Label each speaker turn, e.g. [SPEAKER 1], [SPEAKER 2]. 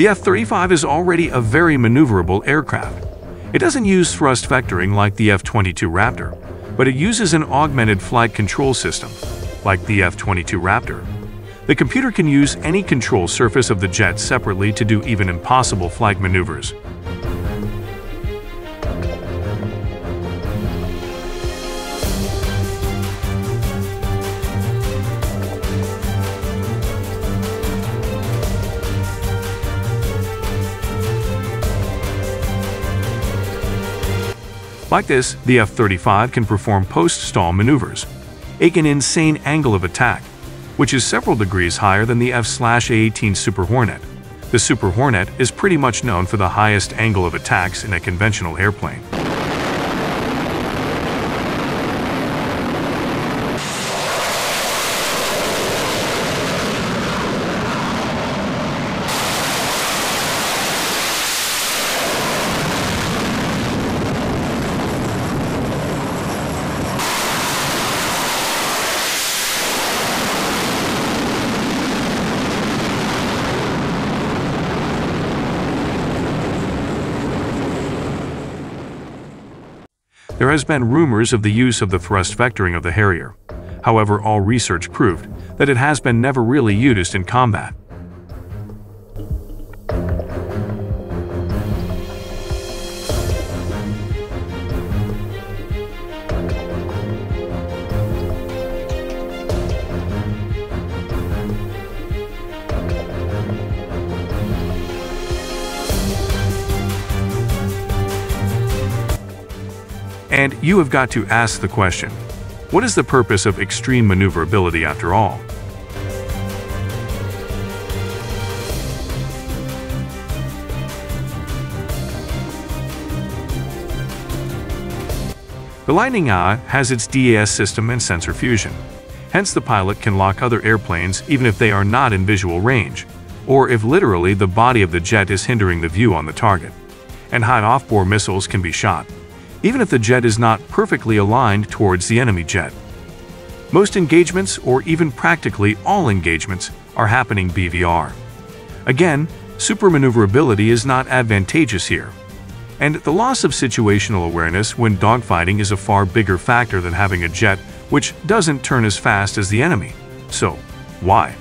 [SPEAKER 1] The F-35 is already a very maneuverable aircraft. It doesn't use thrust vectoring like the F-22 Raptor, but it uses an augmented flight control system, like the F-22 Raptor. The computer can use any control surface of the jet separately to do even impossible flight maneuvers. Like this, the F-35 can perform post-stall maneuvers, an insane angle of attack, which is several degrees higher than the F/A-18 Super Hornet. The Super Hornet is pretty much known for the highest angle of attacks in a conventional airplane. There has been rumors of the use of the thrust vectoring of the Harrier. However, all research proved that it has been never really used in combat. And you have got to ask the question, what is the purpose of extreme maneuverability after all? The Lightning I has its DAS system and sensor fusion. Hence the pilot can lock other airplanes even if they are not in visual range, or if literally the body of the jet is hindering the view on the target. And high off-bore missiles can be shot, even if the jet is not perfectly aligned towards the enemy jet. Most engagements, or even practically all engagements, are happening BVR. Again, super maneuverability is not advantageous here. And the loss of situational awareness when dogfighting is a far bigger factor than having a jet which doesn't turn as fast as the enemy. So, why?